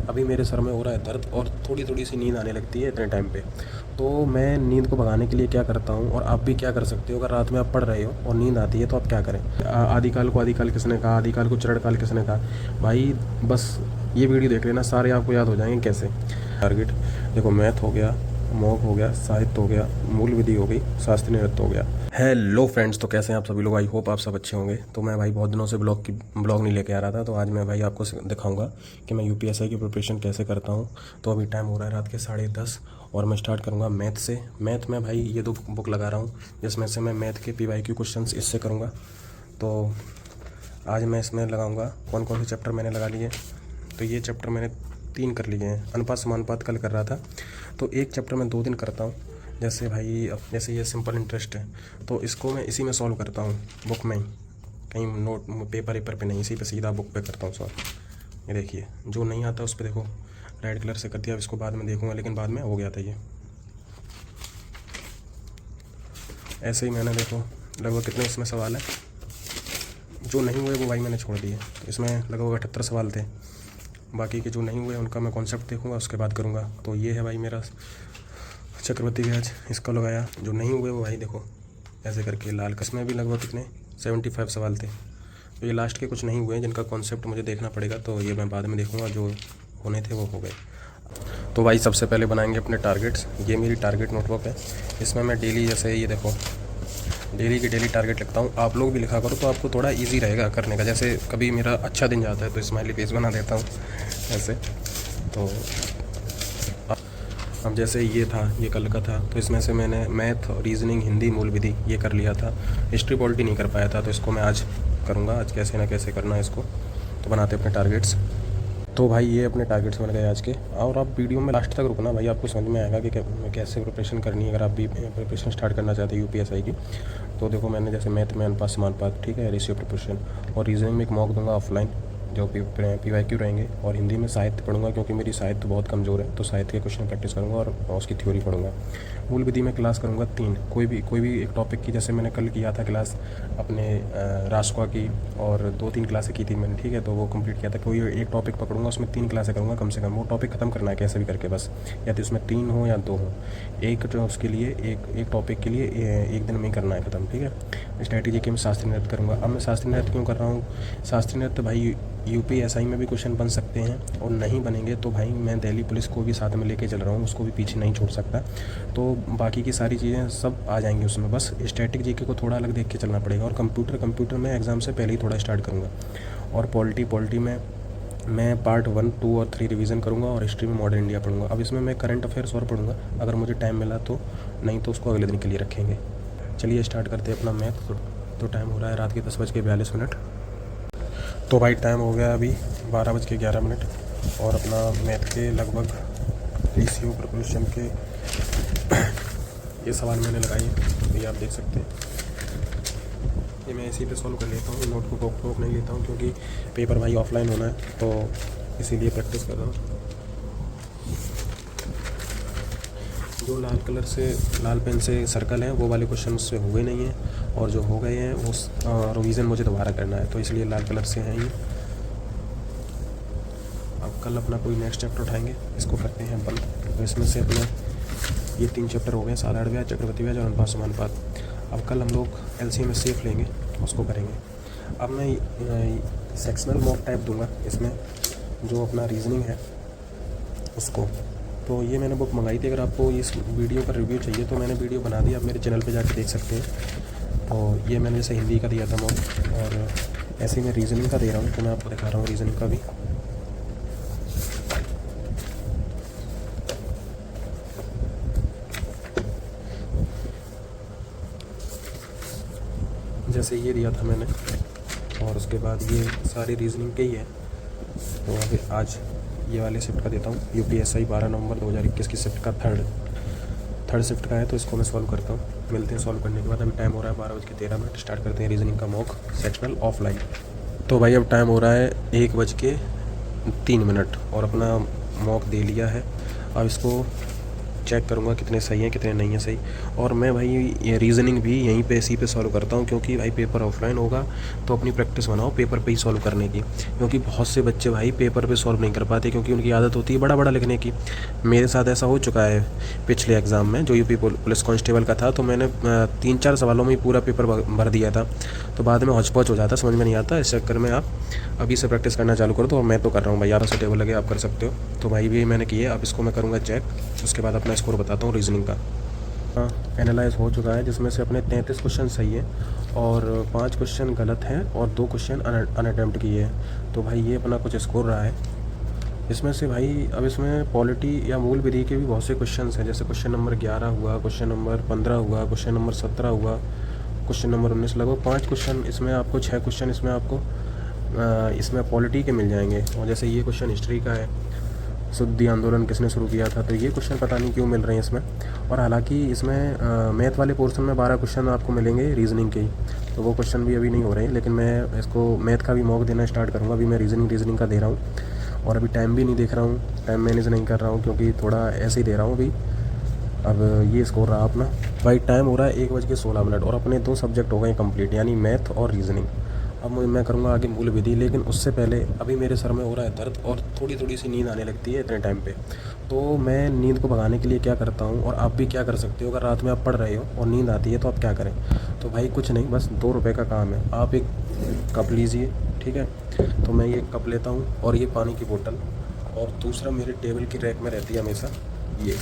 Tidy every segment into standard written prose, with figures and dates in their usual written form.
अभी मेरे सर में हो रहा है दर्द और थोड़ी थोड़ी सी नींद आने लगती है इतने टाइम पे। तो मैं नींद को भगाने के लिए क्या करता हूँ, और आप भी क्या कर सकते हो अगर रात में आप पढ़ रहे हो और नींद आती है तो आप क्या करें। आदिकाल को आदिकाल किसने कहा, आदिकाल को चरणकाल किसने कहा। भाई बस ये वीडियो देख लेना, सारे आपको याद हो जाएंगे कैसे। टारगेट देखो, मैथ हो गया, मॉक हो गया, साहित्य हो गया, मूल विधि हो गई, शास्त्रीय नृत्य हो गया। हेलो फ्रेंड्स, तो कैसे हैं आप सभी लोग। आई होप आप सब अच्छे होंगे। तो मैं भाई बहुत दिनों से ब्लॉग नहीं लेके आ रहा था, तो आज मैं भाई आपको दिखाऊंगा कि मैं यूपीएससी की प्रिपरेशन कैसे करता हूँ। तो अभी टाइम हो रहा है रात के 10:30 और मैं स्टार्ट करूँगा मैथ से। मैथ में भाई ये 2 बुक लगा रहा हूँ, जिसमें से मैं मैथ के PYQ क्वेश्चंस इससे करूँगा। तो आज मैं इसमें लगाऊँगा कौन कौन से चैप्टर मैंने लगा लिए। तो ये चैप्टर मैंने 3 कर लिए हैं। अनुपात समानुपात कल कर रहा था, तो एक चैप्टर मैं 2 दिन करता हूँ। जैसे भाई जैसे ये सिंपल इंटरेस्ट है, तो इसको मैं इसी में सॉल्व करता हूँ, बुक में ही, कहीं नोट पेपर पे नहीं, इसी पे सीधा बुक पे करता हूँ सॉल्व। ये देखिए, जो नहीं आता उस पर देखो रेड कलर से कर दिया। अब इसको बाद में देखूँगा, लेकिन बाद में हो गया था ये। ऐसे ही मैंने देखो लगभग कितने इसमें सवाल है, जो नहीं हुए वो भाई मैंने छोड़ दिए। तो इसमें लगभग 78 सवाल थे। बाकी के जो नहीं हुए उनका मैं कॉन्सेप्ट देखूँगा, उसके बाद करूँगा। तो ये है भाई मेरा चक्रवृद्धि ब्याज, इसका लगाया। जो नहीं हुए वो भाई देखो ऐसे करके लाल कस में भी लगभग कितने 75 सवाल थे। तो ये लास्ट के कुछ नहीं हुए जिनका कॉन्सेप्ट मुझे देखना पड़ेगा, तो ये मैं बाद में देखूँगा। जो होने थे वो हो गए। तो भाई सबसे पहले बनाएंगे अपने टारगेट्स। ये मेरी टारगेट नोटबुक है, इसमें मैं डेली, जैसे ये देखो डेली की डेली टारगेट लिखता हूँ। आप लोग भी लिखा करो तो आपको थोड़ा इजी रहेगा करने का। जैसे कभी मेरा अच्छा दिन जाता है तो स्माइली फेस बना देता हूँ ऐसे। तो अब जैसे ये था, ये कल का था, तो इसमें से मैंने मैथ, रीजनिंग, हिंदी, मूल विधि ये कर लिया था। हिस्ट्री पॉलिटी नहीं कर पाया था, तो इसको मैं आज करूँगा। आज कैसे ना कैसे करना है इसको। तो बनाते अपने टारगेट्स। तो भाई ये अपने टारगेट्स बन गए आज के। और आप वीडियो में लास्ट तक रुकना भाई, आपको समझ में आएगा कि कैसे प्रिपरेशन करनी है अगर आप भी प्रिपरेशन स्टार्ट करना चाहते हैं यूपीएससी की। तो देखो मैंने जैसे मैथ में अनुपात समानुपात, ठीक है, रेशियो प्रिपरेशन, और रीजनिंग में एक मॉक दूंगा ऑफलाइन जो PYQ रहेंगे, और हिंदी में साहित्य पढ़ूंगा क्योंकि मेरी साहित्य बहुत कमज़ोर है, तो साहित्य के क्वेश्चन प्रैक्टिस करूंगा और उसकी थ्योरी पढ़ूंगा। मूल विधि में क्लास करूंगा 3, कोई भी एक टॉपिक की। जैसे मैंने कल किया था क्लास अपने राष्ट्रवा की, और 2-3 क्लासें की थी मैंने, ठीक है, तो वो कंप्लीट किया था। कोई एक टॉपिक पकड़ूंगा, उसमें 3 क्लासें करूँगा कम से कम। वो टॉपिक ख़त्म करना है कैसे भी करके बस, या तो उसमें 3 हो या 2 हो। एक जो उसके लिए एक टॉपिक के लिए एक दिन में ही करना है ख़त्म, ठीक है। स्ट्रैटेजी की मैं शास्त्रीय नृत्य करूँगा। अब मैं शास्त्रीय नृत्य क्यों कर रहा हूँ, शास्त्रीय नृत्य भाई यूपीएससी में भी क्वेश्चन बन सकते हैं, और नहीं बनेंगे तो भाई मैं दिल्ली पुलिस को भी साथ में लेके चल रहा हूँ, उसको भी पीछे नहीं छोड़ सकता। तो बाकी की सारी चीज़ें सब आ जाएंगी उसमें, बस स्टैटिक जीके को थोड़ा अलग देख के चलना पड़ेगा। और कंप्यूटर में एग्ज़ाम से पहले ही थोड़ा स्टार्ट करूँगा। और पॉलिटी में मैं पार्ट 1, 2 और 3 रिवीजन करूँगा, और हिस्ट्री में मॉडर्न इंडिया पढ़ूँगा। अब इसमें मैं करंट अफेयर्स और पढ़ूँगा अगर मुझे टाइम मिला तो, नहीं तो उसको अगले दिन के लिए रखेंगे। चलिए स्टार्ट करते हैं अपना मैथ। तो टाइम हो रहा है रात के 10:42। तो भाई टाइम हो गया अभी 12:11, और अपना मैथ के लगभग रेशियो प्रिपरेशन के ये सवाल मैंने लगाए, तो ये आप देख सकते हैं। ये मैं इसी पे सॉल्व कर लेता हूँ, नोटबुक वोटबुक नहीं लेता हूँ क्योंकि पेपर भाई ऑफलाइन होना है, तो इसीलिए प्रैक्टिस कर रहा हूँ। जो लाल पेन से सर्कल हैं वो वाले क्वेश्चन से हुए नहीं हैं, और जो हो गए हैं वो रिवीजन मुझे दोबारा करना है, तो इसलिए लाल कलर से हैं ये। अब कल अपना कोई नेक्स्ट चैप्टर उठाएंगे, इसको करते हैं बंद। तो इसमें से अपने ये 3 चैप्टर हो गए, साधारण ब्याज, चक्रवृद्धि ब्याज और अनुपात समानुपात। अब कल हम लोग LCM SCF लेंगे, उसको करेंगे। अब मैं सेक्शनल मॉक टाइप दूंगा इसमें, जो अपना रीजनिंग है उसको। तो ये मैंने बुक मंगाई थी, अगर आपको इस वीडियो का रिव्यू चाहिए तो मैंने वीडियो बना दी, आप मेरे चैनल पे जाके देख सकते हैं। तो ये मैंने जैसे हिंदी का दिया था मॉक, और ऐसे ही मैं रीजनिंग का दे रहा हूँ, तो मैं आपको दिखा रहा हूँ रीजनिंग का भी। जैसे ये दिया था मैंने, और उसके बाद ये सारी रीजनिंग के ही है। तो अभी आज ये वाले शिफ्ट का देता हूँ, यूपीएससी 12 नवंबर 2021 की शिफ्ट का थर्ड शिफ्ट का है, तो इसको मैं सॉल्व करता हूँ। मिलते हैं सॉल्व करने के बाद। अभी टाइम हो रहा है 12:13, स्टार्ट करते हैं रीजनिंग का मॉक सेक्शनल ऑफलाइन। तो भाई अब टाइम हो रहा है 1:03, और अपना मॉक दे लिया है। अब इसको चेक करूँगा कितने सही हैं कितने नहीं हैं सही। और मैं भाई ये रीज़निंग भी यहीं पे इसी पे सॉल्व करता हूँ, क्योंकि भाई पेपर ऑफलाइन होगा तो अपनी प्रैक्टिस बनाओ पेपर पे ही सॉल्व करने की, क्योंकि बहुत से बच्चे भाई पेपर पे सॉल्व नहीं कर पाते, क्योंकि उनकी आदत होती है बड़ा बड़ा लिखने की। मेरे साथ ऐसा हो चुका है पिछले एग्ज़ाम में, जो यूपी पुलिस कांस्टेबल का था, तो मैंने 3-4 सवालों में ही पूरा पेपर भर दिया था, तो बाद में हौच पौच हो जाता, समझ में नहीं आता। इस चक्कर में आप अभी से प्रैक्टिस करना चालू करो, तो मैं तो कर रहा हूँ भाई, आपसे टेबल लगे आप कर सकते हो। तो भाई भी मैंने किए, अब इसको मैं करूँगा चेक, उसके बाद अपना स्कोर बताता हूँ रीजनिंग का। एनालाइज हो चुका है, जिसमें से अपने 33 क्वेश्चन सही है और 5 क्वेश्चन गलत हैं और 2 क्वेश्चन अनअटेम्प्ट किए हैं। तो भाई ये अपना कुछ स्कोर रहा है। इसमें से भाई अब इसमें पॉलिटी या मूल विधि के भी बहुत से क्वेश्चन हैं, जैसे क्वेश्चन नंबर 11 हुआ, क्वेश्चन नंबर 15 हुआ, क्वेश्चन नंबर 17 हुआ, क्वेश्चन नंबर 19, लगभग 5 क्वेश्चन इसमें आपको, 6 क्वेश्चन इसमें आपको इसमें पॉलिटी के मिल जाएंगे। और जैसे ये क्वेश्चन हिस्ट्री का है, शुद्धि आंदोलन किसने शुरू किया था, तो ये क्वेश्चन पता नहीं क्यों मिल रहे हैं इसमें। और हालांकि इसमें मैथ वाले पोर्शन में 12 क्वेश्चन आपको मिलेंगे रीजनिंग के ही, तो वो क्वेश्चन भी अभी नहीं हो रहे हैं, लेकिन मैं इसको मैथ का भी मॉक देना स्टार्ट करूँगा। अभी मैं रीजनिंग का दे रहा हूँ और अभी टाइम भी नहीं देख रहा हूँ, टाइम मैनेज नहीं कर रहा हूँ, क्योंकि थोड़ा ऐसे ही दे रहा हूँ अभी। अब ये स्कोर रहा अपना भाई, टाइम हो रहा है 1:16 और अपने 2 सब्जेक्ट हो गए कंप्लीट, यानी मैथ और रीजनिंग। अब मैं करूँगा आगे मूल विधि, लेकिन उससे पहले अभी मेरे सर में हो रहा है दर्द और थोड़ी थोड़ी सी नींद आने लगती है इतने टाइम पे। तो मैं नींद को भगाने के लिए क्या करता हूँ, और आप भी क्या कर सकते हो, अगर रात में आप पढ़ रहे हो और नींद आती है तो आप क्या करें। तो भाई कुछ नहीं, बस 2 रुपये का काम है, आप एक कप लीजिए, ठीक है। तो मैं ये कप लेता हूँ और ये पानी की बोतल, और दूसरा मेरे टेबल की रैक में रहती है हमेशा ये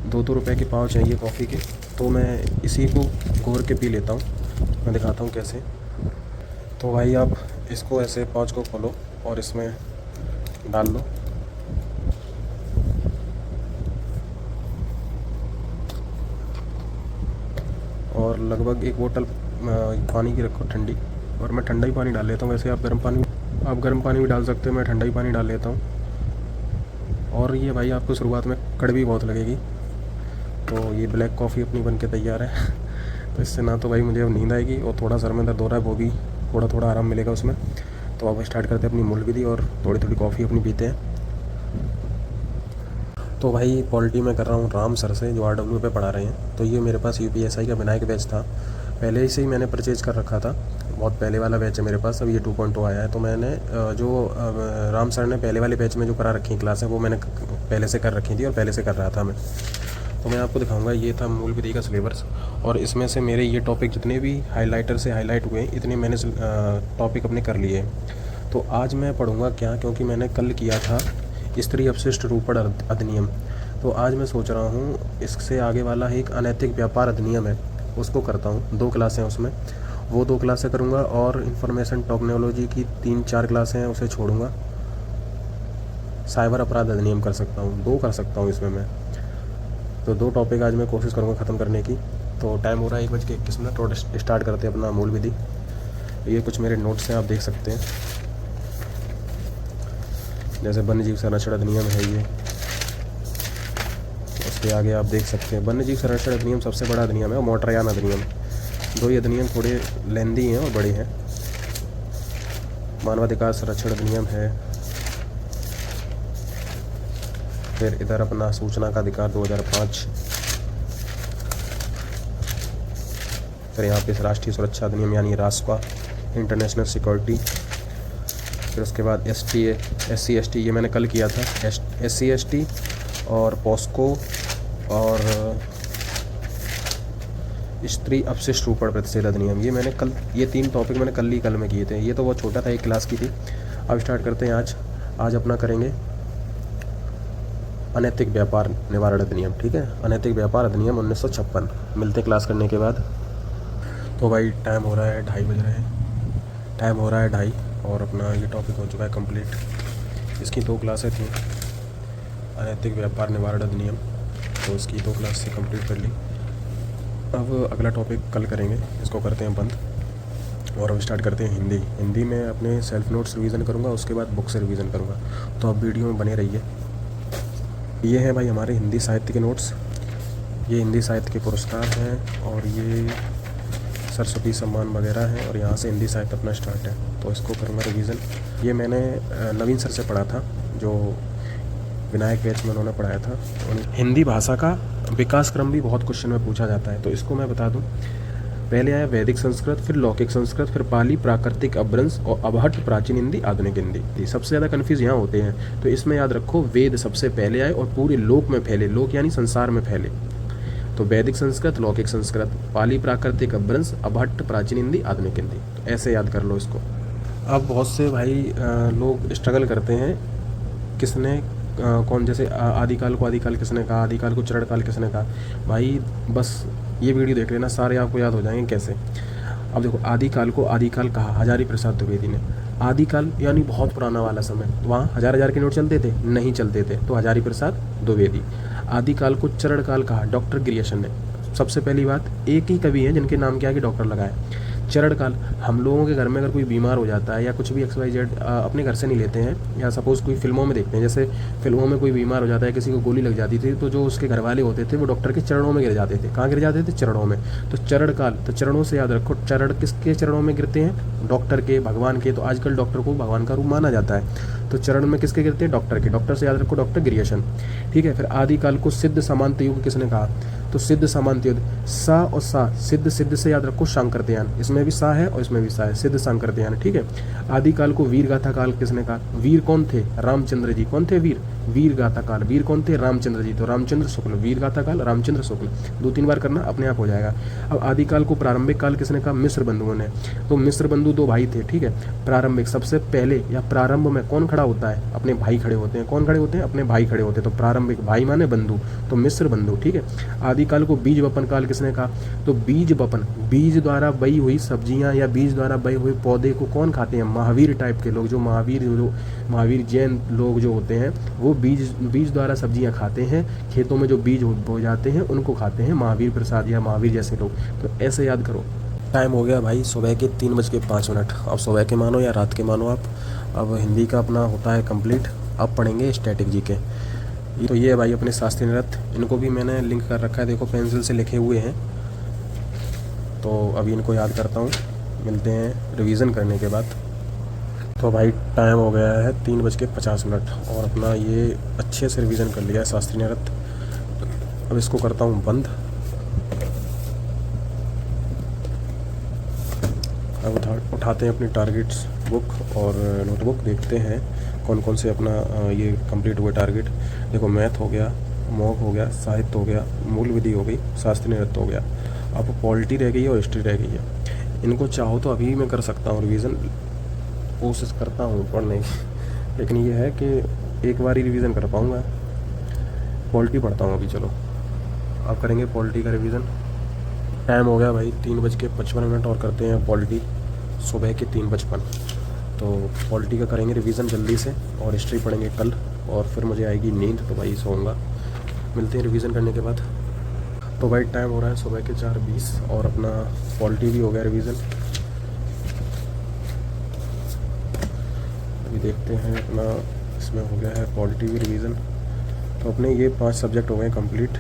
2-2 रुपये के पाव चाहिए कॉफ़ी के, तो मैं इसी को घोर के पी लेता हूँ। मैं दिखाता हूँ कैसे। तो भाई आप इसको ऐसे पाउच को खोलो और इसमें डाल लो, और लगभग 1 बोतल पानी की रखो ठंडी, और मैं ठंडा ही पानी डाल लेता हूँ। वैसे आप गर्म पानी भी डाल सकते हो, मैं ठंडा ही पानी डाल लेता हूँ। और ये भाई आपको शुरुआत में कड़वी बहुत लगेगी, तो ये ब्लैक कॉफ़ी अपनी बन के तैयार है। तो इससे ना तो भाई मुझे अब नींद आएगी, और थोड़ा सर में दर्द हो रहा है वो भी थोड़ा थोड़ा आराम मिलेगा उसमें। तो अब स्टार्ट करते हैं अपनी मूल विधि, और थोड़ी थोड़ी कॉफ़ी अपनी पीते हैं। तो भाई पॉलिटी में कर रहा हूँ राम सर से, जो RW पे पढ़ा रहे हैं। तो ये मेरे पास UPSI का विनायक बैच था, पहले से ही मैंने परचेज़ कर रखा था, बहुत पहले वाला बैच है मेरे पास। अब ये 2.0 आया है, तो मैंने जो राम सर ने पहले वाले बैच में जो करा रखी क्लास है वो मैंने पहले से कर रखी थी और पहले से कर रहा था मैं। तो मैं आपको दिखाऊंगा, ये था मूल विधि का सिलेबस, और इसमें से मेरे ये टॉपिक जितने भी हाइलाइटर से हाईलाइट हुए इतने मैंने टॉपिक अपने कर लिए। तो आज मैं पढ़ूंगा क्या, क्योंकि मैंने कल किया था स्त्री अपशिष्ट रूपण अधिनियम, तो आज मैं सोच रहा हूँ इससे आगे वाला एक अनैतिक व्यापार अधिनियम है, उसको करता हूँ। 2 क्लासें उसमें, वो 2 क्लासें करूँगा, और इंफॉर्मेशन टेक्नोलॉजी की 3-4 क्लासें हैं उसे छोड़ूंगा। साइबर अपराध अधिनियम कर सकता हूँ, 2 कर सकता हूँ इसमें मैं। तो 2 टॉपिक आज मैं कोशिश करूँगा ख़त्म करने की। तो टाइम हो रहा है 1:21 और स्टार्ट करते हैं अपना मूल विधि। ये कुछ मेरे नोट्स हैं, आप देख सकते हैं, जैसे वन्यजीव संरक्षण अधिनियम है ये। उसके आगे आप देख सकते हैं वन्यजीव संरक्षण अधिनियम सबसे बड़ा अधिनियम है, और मोटरयान अधिनियम। 2 ही अधिनियम थोड़े लेंदी हैं और बड़े हैं। मानवाधिकार संरक्षण अधिनियम है, फिर इधर अपना सूचना का अधिकार 2005, फिर यहाँ पे राष्ट्रीय सुरक्षा अधिनियम यानी रास्का, इंटरनेशनल सिक्योरिटी। फिर उसके बाद SC ST, ये मैंने कल किया था, SC ST और पॉस्को, और स्त्री अपशिष्ट रूपण प्रतिषेध अधिनियम, ये मैंने कल, ये 3 टॉपिक मैंने कल में किए थे। ये तो बहुत छोटा था, 1 क्लास की थी। अब स्टार्ट करते हैं आज अपना करेंगे अनैतिक व्यापार निवारण अधिनियम, ठीक है। अनैतिक व्यापार अधिनियम 1956। मिलते क्लास करने के बाद। तो भाई टाइम हो रहा है 2:30 बज रहे हैं, टाइम हो रहा है 2:30, और अपना ये टॉपिक हो चुका है कंप्लीट। इसकी 2 क्लासें थी, अनैतिक व्यापार निवारण अधिनियम, तो इसकी 2 क्लास से कंप्लीट कर ली। अब अगला टॉपिक कल करेंगे, इसको करते हैं बंद, और अब स्टार्ट करते हैं हिंदी में अपने सेल्फ नोट्स रिवीजन करूँगा, उसके बाद बुक से रिवीजन करूँगा। तो अब वीडियो में बने रहिए। ये हैं भाई हमारे हिंदी साहित्य के नोट्स, ये हिंदी साहित्य के पुरस्कार हैं, और ये सरस्वती सम्मान वगैरह हैं, और यहाँ से हिंदी साहित्य अपना स्टार्ट है, तो इसको करूँगा रिवीजन। ये मैंने नवीन सर से पढ़ा था, जो विनायक बैच में उन्होंने पढ़ाया था। हिंदी भाषा का विकास क्रम भी बहुत क्वेश्चन में पूछा जाता है, तो इसको मैं बता दूं। पहले आया वैदिक संस्कृत, फिर लौकिक संस्कृत, फिर पाली, प्राकृतिक, अपभ्रंश और अबहट्ट, प्राचीन हिंदी, आधुनिक हिंदी। सबसे ज़्यादा कन्फ्यूज यहाँ होते हैं, तो इसमें याद रखो वेद सबसे पहले आए और पूरे लोक में फैले, लोक यानी संसार में फैले। तो वैदिक संस्कृत, लौकिक संस्कृत, पाली, प्राकृतिक, अपभ्रंश, अबहट्ट, प्राचीन हिंदी, आधुनिक हिंदी। तो ऐसे याद कर लो इसको। अब बहुत से भाई लोग स्ट्रगल करते हैं, किसने कौन, जैसे आदिकाल को आदिकाल किसने कहा, आदिकाल को चरणकाल किसने कहा। भाई बस ये वीडियो देख लेना, सारे आपको याद हो जाएंगे कैसे। अब देखो, आदिकाल को आदिकाल कहा हजारी प्रसाद द्विवेदी ने। आदिकाल यानी बहुत पुराना वाला समय, वहाँ हजार के नोट चलते थे? नहीं चलते थे, तो हजारी प्रसाद द्विवेदी। आदिकाल को चरणकाल कहा डॉक्टर ग्रियर्सन ने। सबसे पहली बात, एक ही कवि है जिनके नाम के आगे डॉक्टर लगाए। चरणकाल, हम लोगों के घर में अगर कोई बीमार हो जाता है या कुछ भी XYZ अपने घर से नहीं लेते हैं, या सपोज़ कोई फिल्मों में देखते हैं, जैसे फिल्मों में कोई बीमार हो जाता है, किसी को गोली लग जाती थी, तो जो उसके घर वाले होते थे वो डॉक्टर के चरणों में गिर जाते थे। कहाँ गिर जाते थे? चरणों में। तो चरणकाल, तो चरणों से याद रखो, चरण किसके चरणों में गिरते हैं? डॉक्टर के, भगवान के। तो आजकल डॉक्टर को भगवान का रूप माना जाता है, तो चरण में किसके गिरते हैं? डॉक्टर के। डॉक्टर से याद रखो डॉक्टर ग्रियर्सन, ठीक है। फिर आदिकाल को सिद्ध समांत युग किसने कहा? तो सिद्ध समांत युग, सा और सा, सिद्ध, सिद्ध से याद रखो शांकरत्यायन, इसमें भी सा है और इसमें भी सा है, सिद्ध शांकरत्यायन, ठीक है। आदिकाल को वीर गाथा काल किसने कहा? वीर कौन थे? रामचंद्र जी। कौन थे वीर? वीर गाथा काल। वीर कौन थे? रामचंद्र जी। तो रामचंद्र शुक्ल, वीर गाथा काल रामचंद्र शुक्ल। 2-3 बार करना, अपने आप हो जाएगा। अब आदिकाल को प्रारंभिक काल किसने कहा? मिस्र बंधुओं ने। तो मिस्र बंधु 2 भाई थे, ठीक है। प्रारंभिक, सबसे पहले या प्रारंभ में कौन खड़ा होता है? अपने भाई खड़े होते हैं। कौन खड़े होते हैं? अपने भाई खड़े होते हैं। तो प्रारंभिक, भाई माने बंधु, तो मिस्र बंधु, ठीक है। आदिकाल को बीज वपन काल किसने कहा? तो बीज वपन, बीज द्वारा बई हुई सब्जियां या बीज द्वारा बए हुए पौधे को कौन खाते हैं? महावीर टाइप के लोग, जो महावीर जैन लोग जो होते हैं, वो बीज द्वारा सब्जियां खाते हैं। खेतों में जो बीज बो जाते हैं उनको खाते हैं महावीर प्रसाद या महावीर जैसे लोग। तो ऐसे याद करो। टाइम हो गया भाई सुबह के 3:05। अब सुबह के मानो या रात के मानो आप। अब हिंदी का अपना होता है कंप्लीट। अब पढ़ेंगे स्टैटिक जी के। तो ये है भाई अपने शास्त्रीय नृत्य, इनको भी मैंने लिंक कर रखा है, देखो पेंसिल से लिखे हुए हैं। तो अभी इनको याद करता हूँ, मिलते हैं रिवीजन करने के बाद। तो भाई टाइम हो गया है 3:50 और अपना ये अच्छे से रिवीजन कर लिया है शास्त्रीय नृत्य। अब इसको करता हूँ बंद। अब उठाते हैं अपनी टारगेट्स बुक और नोटबुक, देखते हैं कौन कौन से अपना ये कंप्लीट हुए टारगेट। देखो, मैथ हो गया, मॉक हो गया, साहित्य हो गया, मूल विधि हो गई, शास्त्रीय नृत्य हो गया। अब पॉलिटी रह गई है और हिस्ट्री रह गई है। इनको चाहो तो अभी मैं कर सकता हूँ रिवीजन, कोशिश करता हूँ पढ़ने की, लेकिन ये है कि एक बार ही रिवीजन कर पाऊँगा। पॉलिटी पढ़ता हूँ अभी। चलो अब करेंगे पॉलिटी का रिवीजन। टाइम हो गया भाई 3:55 और करते हैं पॉलिटी सुबह के 3:55। तो पॉलिटी का करेंगे रिवीजन जल्दी से, और हिस्ट्री पढ़ेंगे कल, और फिर मुझे आएगी नींद, तो भाई सोऊंगा। मिलते हैं रिवीजन करने के बाद। तो भाई टाइम हो रहा है सुबह के 4:20 और अपना पॉलिटी भी हो गया रिवीजन। अभी देखते हैं अपना, इसमें हो गया है पॉलिटी भी रिवीजन। तो अपने ये 5 सब्जेक्ट हो गए कंप्लीट।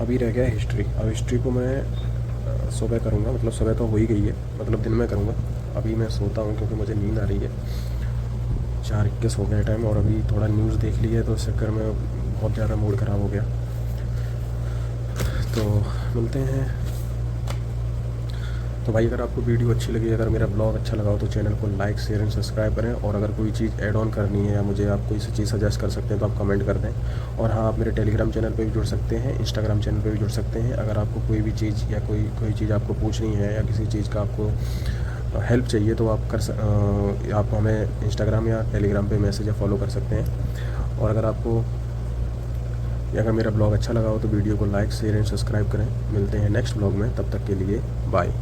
अभी रह गया हिस्ट्री। अब हिस्ट्री को मैं सुबह करूँगा, मतलब सुबह तो हो ही गई है, मतलब दिन में करूँगा। अभी मैं सोता हूँ क्योंकि मुझे नींद आ रही है। 4:21 हो गया टाइम, और अभी थोड़ा न्यूज़ देख ली है, तो इस चक्कर में बहुत ज़्यादा मूड ख़राब हो गया। तो मिलते हैं। तो भाई अगर आपको वीडियो अच्छी लगी, अगर मेरा ब्लॉग अच्छा लगा हो, तो चैनल को लाइक, शेयर एंड सब्सक्राइब करें। और अगर कोई चीज़ ऐड ऑन करनी है या मुझे आप कोई सी चीज़ सजेस्ट कर सकते हैं तो आप कमेंट कर दें। और हाँ, आप मेरे टेलीग्राम चैनल पे भी जुड़ सकते हैं, इंस्टाग्राम चैनल पे भी जुड़ सकते हैं। अगर आपको कोई भी चीज़ या कोई चीज़ आपको पूछनी है या किसी चीज़ का आपको हेल्प चाहिए, तो आप हमें इंस्टाग्राम या टेलीग्राम पे मैसेज या फॉलो कर सकते हैं। और अगर मेरा ब्लॉग अच्छा लगा हो तो वीडियो को लाइक, शेयर एंड सब्सक्राइब करें। मिलते हैं नेक्स्ट ब्लॉग में, तब तक के लिए बाय।